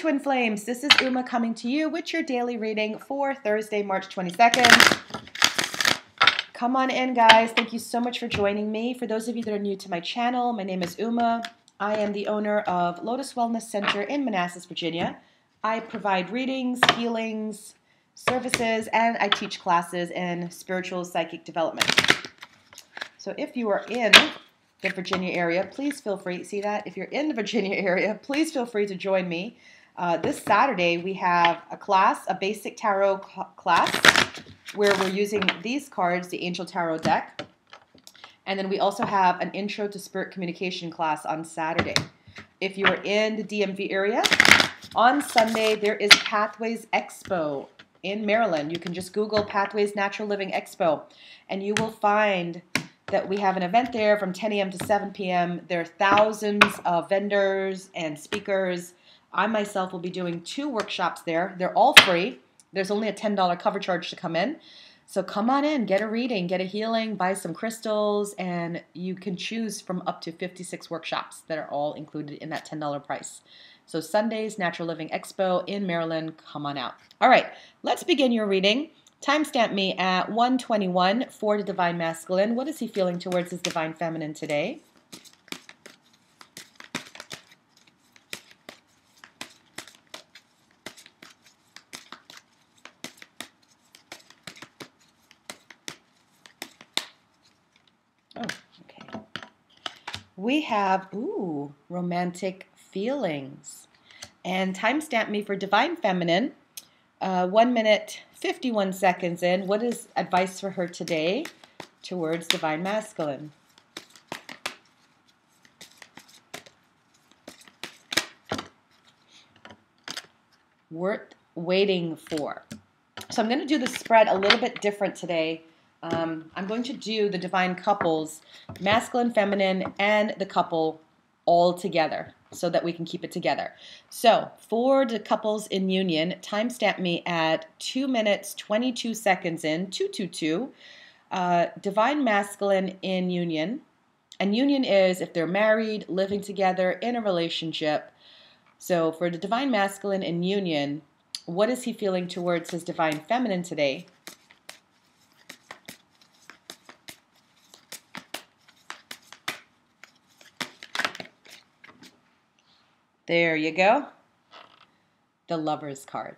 Twin Flames. This is Uma coming to you with your daily reading for Thursday, March 22nd. Come on in, guys. Thank you so much for joining me. For those of you that are new to my channel, my name is Uma. I am the owner of Lotus Wellness Center in Manassas, Virginia. I provide readings, healings, services, and I teach classes in spiritual psychic development. So if you are in the Virginia area, please feel free. See that? If you're in the Virginia area, please feel free to join me. This Saturday, we have a class, a basic tarot class, where we're using these cards, the Angel Tarot deck. And then we also have an Intro to Spirit Communication class on Saturday. If you are in the DMV area, on Sunday, there is Pathways Expo in Maryland. You can just Google Pathways Natural Living Expo, and you will find that we have an event there from 10 a.m. to 7 p.m. There are thousands of vendors and speakers. I myself will be doing 2 workshops there. They're all free. There's only a $10 cover charge to come in. So come on in, get a reading, get a healing, buy some crystals, and you can choose from up to 56 workshops that are all included in that $10 price. So Sunday's Natural Living Expo in Maryland, come on out. All right, let's begin your reading. Timestamp me at 1:21 for the Divine Masculine. What is he feeling towards his Divine Feminine today? Oh, okay. We have, romantic feelings. And timestamp me for Divine Feminine. 1 minute, 51 seconds in. What is advice for her today towards Divine Masculine? Worth waiting for. So I'm going to do the spread a little bit different today. I'm going to do the Divine Couples, Masculine, Feminine, and the couple all together, so that we can keep it together. So for the couples in union, timestamp me at 2 minutes, 22 seconds in, 222. Divine Masculine in union. And union is if they're married, living together, in a relationship. So for the Divine Masculine in union, what is he feeling towards his Divine Feminine today? There you go. The Lover's card.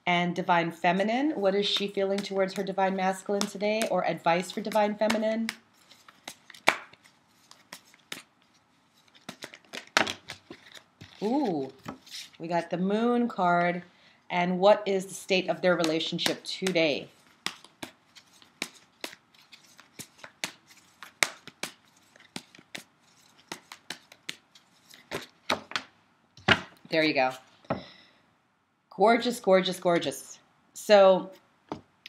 And Divine Feminine, what is she feeling towards her Divine Masculine today? Or advice for Divine Feminine? Ooh, we got the Moon card. And what is the state of their relationship today? There you go. Gorgeous, gorgeous, gorgeous. So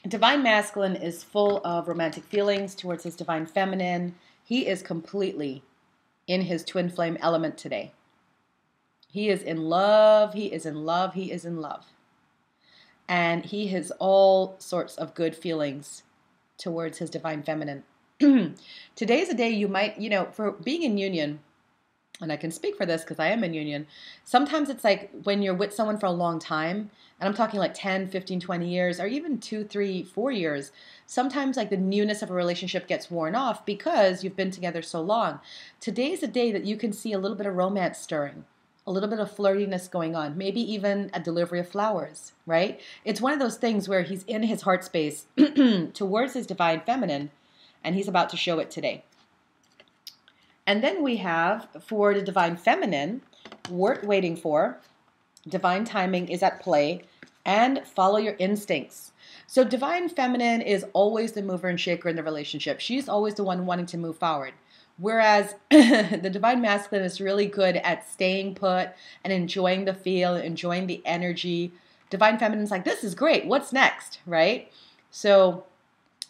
Divine Masculine is full of romantic feelings towards his Divine Feminine. He is completely in his twin flame element today. He is in love. He is in love. He is in love. And he has all sorts of good feelings towards his Divine Feminine. Today is a day you might, for being in union, and I can speak for this because I am in union, sometimes it's like when you're with someone for a long time, and I'm talking like 10, 15, 20 years, or even 2, 3, 4 years, sometimes like the newness of a relationship gets worn off because you've been together so long. Today is a day that you can see a little bit of romance stirring, a little bit of flirtiness going on, maybe even a delivery of flowers, right? It's one of those things where he's in his heart space towards his Divine Feminine, and he's about to show it today. And then we have, for the Divine Feminine, worth waiting for, divine timing is at play, and follow your instincts. So Divine Feminine is always the mover and shaker in the relationship. She's always the one wanting to move forward. Whereas the Divine Masculine is really good at staying put and enjoying the feel, enjoying the energy. Divine Feminine is like, this is great. What's next, right? So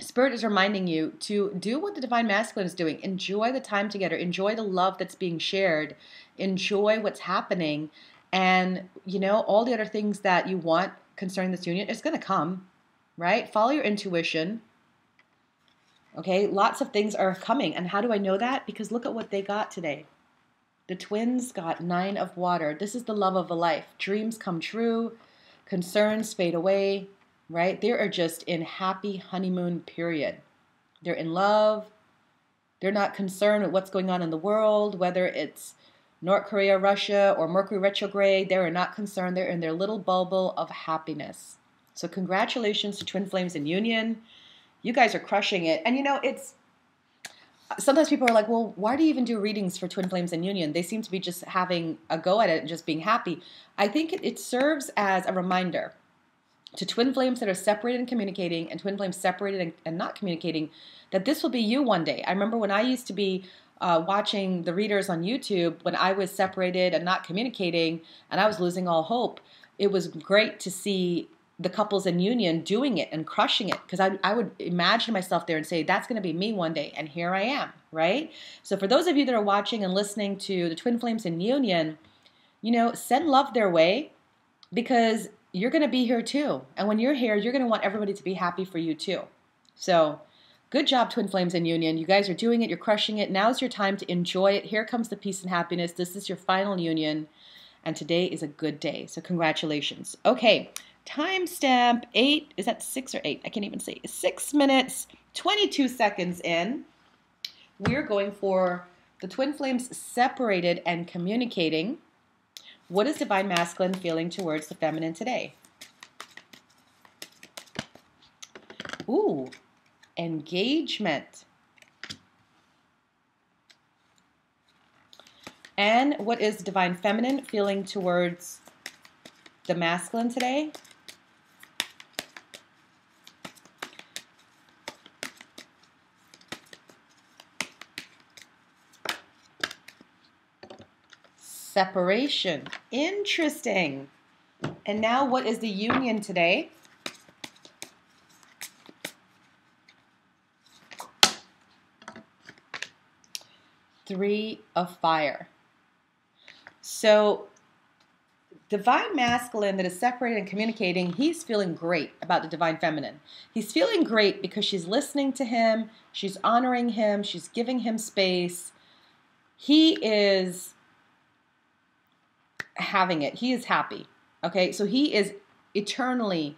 Spirit is reminding you to do what the Divine Masculine is doing. Enjoy the time together. Enjoy the love that's being shared. Enjoy what's happening. And, all the other things that you want concerning this union is going to come, right? Follow your intuition. Okay, lots of things are coming. And how do I know that? Because look at what they got today. The twins got 9 of water. This is the love of a life. Dreams come true, concerns fade away, right? They are just in happy honeymoon period. They're in love. They're not concerned with what's going on in the world, whether it's North Korea, Russia, or Mercury retrograde. They are not concerned. They're in their little bubble of happiness. So congratulations to Twin Flames in Union. You guys are crushing it. And it's sometimes people are like, well, why do you even do readings for Twin Flames in Union? They seem to be just having a go at it and just being happy. I think it serves as a reminder to twin flames that are separated and communicating, and twin flames separated and not communicating, that this will be you one day. I remember when I used to be watching the readers on YouTube, when I was separated and not communicating, and I was losing all hope, it was great to see the couples in union doing it and crushing it, because I would imagine myself there and say, that's going to be me one day, and here I am, right? So for those of you that are watching and listening to the Twin Flames in Union, send love their way, because you're going to be here too. And when you're here, you're going to want everybody to be happy for you too. So good job, Twin Flames in Union. You guys are doing it. You're crushing it. Now's your time to enjoy it. Here comes the peace and happiness. This is your final union. And today is a good day. So congratulations. Okay. Timestamp 8. Is that 6 or 8? I can't even see. 6 minutes, 22 seconds in. We're going for the Twin Flames separated and communicating. What is Divine Masculine feeling towards the feminine today? Ooh, engagement. And what is Divine Feminine feeling towards the masculine today? Separation. Interesting. And now what is the union today? Three of Fire. So Divine Masculine that is separated and communicating, he's feeling great about the Divine Feminine. He's feeling great because she's listening to him, she's honoring him, she's giving him space. He is having it. He is happy. Okay, so he is internally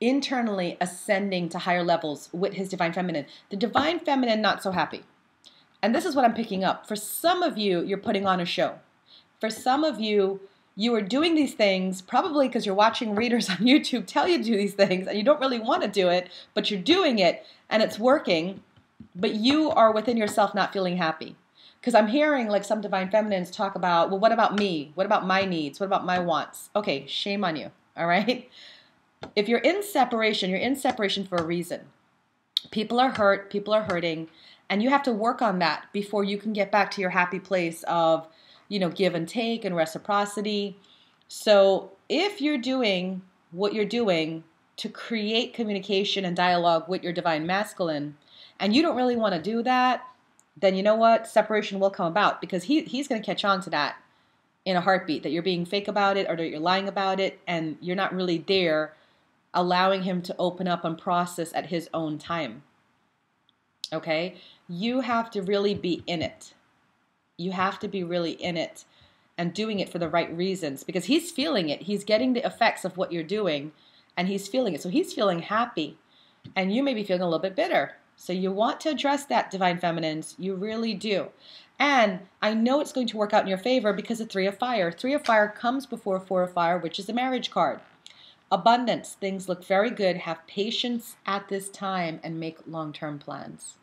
ascending to higher levels with his Divine Feminine. The Divine Feminine, not so happy. And this is what I'm picking up. For some of you, you're putting on a show. For some of you, you are doing these things probably because you're watching readers on YouTube tell you to do these things and you don't really want to do it, but you're doing it and it's working, but you are within yourself not feeling happy. Because I'm hearing like some Divine Feminines talk about, well, what about me? What about my needs? What about my wants? Okay, shame on you, all right? If you're in separation for a reason. People are hurt, people are hurting, and you have to work on that before you can get back to your happy place of, give and take and reciprocity. So if you're doing what you're doing to create communication and dialogue with your Divine Masculine, and you don't really want to do that, then you know what? Separation will come about, because he's going to catch on to that in a heartbeat, that you're being fake about it or that you're lying about it, and you're not really there allowing him to open up and process at his own time. Okay? You have to really be in it. You have to be really in it and doing it for the right reasons, because he's feeling it. He's getting the effects of what you're doing, and he's feeling it. So he's feeling happy, and you may be feeling a little bit bitter. So you want to address that, Divine Feminines. You really do. And I know it's going to work out in your favor because of 3 of Fire. 3 of Fire comes before 4 of Fire, which is the marriage card. Abundance. Things look very good. Have patience at this time and make long-term plans.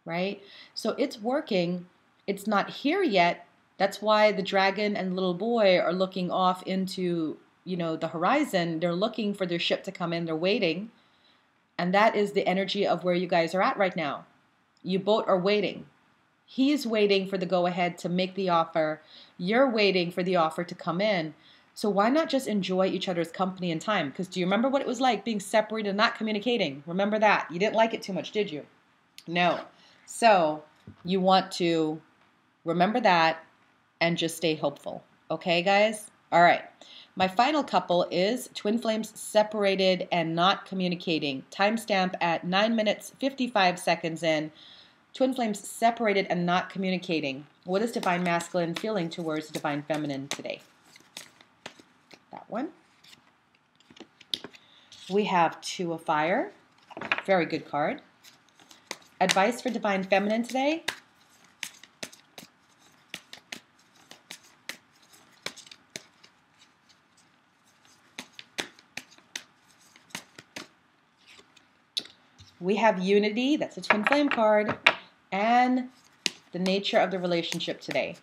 Right? So it's working. It's not here yet. That's why the dragon and little boy are looking off into, the horizon. They're looking for their ship to come in. They're waiting. And that is the energy of where you guys are at right now. You both are waiting. He's waiting for the go-ahead to make the offer. You're waiting for the offer to come in. So why not just enjoy each other's company and time? Because do you remember what it was like being separated and not communicating? Remember that. You didn't like it too much, did you? No. So you want to remember that and just stay hopeful. Okay, guys? All right. My final couple is Twin Flames separated and not communicating. Timestamp at 9 minutes, 55 seconds in. Twin flames separated and not communicating. What is divine masculine feeling towards divine feminine today? That one. We have Two of Fire. Very good card. Advice for divine feminine today. We have Unity, that's a twin flame card, and the nature of the relationship today.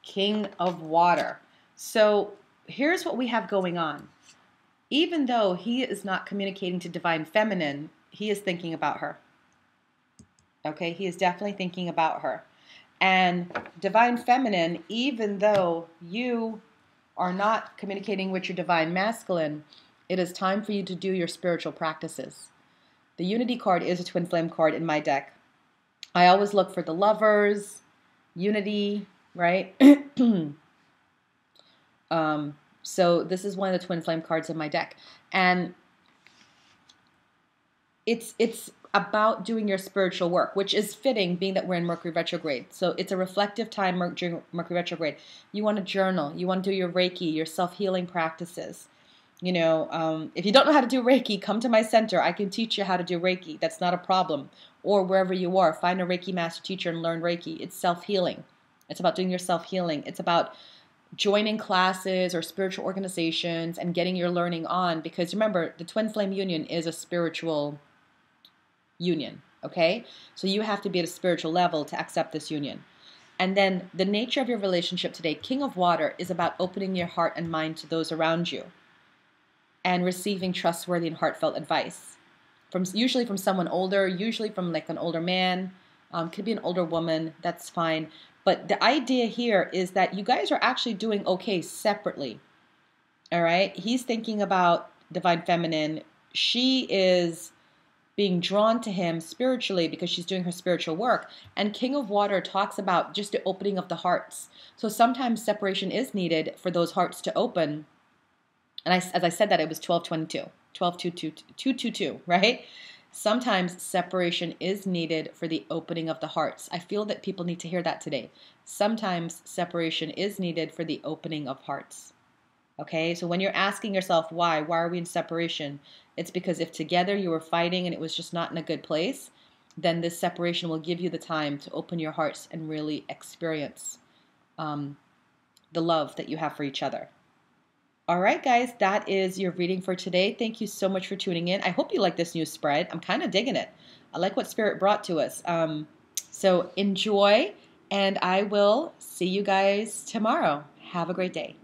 King of Water. So here's what we have going on. Even though he is not communicating to divine feminine, he is thinking about her. Okay, he is definitely thinking about her. And divine feminine, even though you are not communicating with your divine masculine, it is time for you to do your spiritual practices. The Unity card is a twin flame card in my deck. I always look for the Lovers, Unity, right? So this is one of the twin flame cards in my deck. And it's about doing your spiritual work, which is fitting being that we're in Mercury retrograde. So it's a reflective time during Mercury retrograde. You want to journal. You want to do your Reiki, your self-healing practices. You know, if you don't know how to do Reiki, come to my center. I can teach you how to do Reiki. That's not a problem. Or wherever you are, find a Reiki master teacher and learn Reiki. It's self-healing. It's about doing your self-healing. It's about joining classes or spiritual organizations and getting your learning on. Because remember, the twin flame union is a spiritual union, okay? So you have to be at a spiritual level to accept this union. And then the nature of your relationship today, King of Water, is about opening your heart and mind to those around you and receiving trustworthy and heartfelt advice. Usually from someone older, usually from like an older man, could be an older woman, that's fine. But the idea here is that you guys are actually doing okay separately, all right? He's thinking about divine feminine. She is being drawn to him spiritually because she's doing her spiritual work. And King of Water talks about just the opening of the hearts. So sometimes separation is needed for those hearts to open. And as I said that, it was 1222, 1222, right? Sometimes separation is needed for the opening of the hearts. I feel that people need to hear that today. Sometimes separation is needed for the opening of hearts. Okay, so when you're asking yourself why are we in separation? It's because if together you were fighting and it was just not in a good place, then this separation will give you the time to open your hearts and really experience the love that you have for each other. All right, guys, that is your reading for today. Thank you so much for tuning in. I hope you like this new spread. I'm kind of digging it. I like what Spirit brought to us. So enjoy, and I will see you guys tomorrow. Have a great day.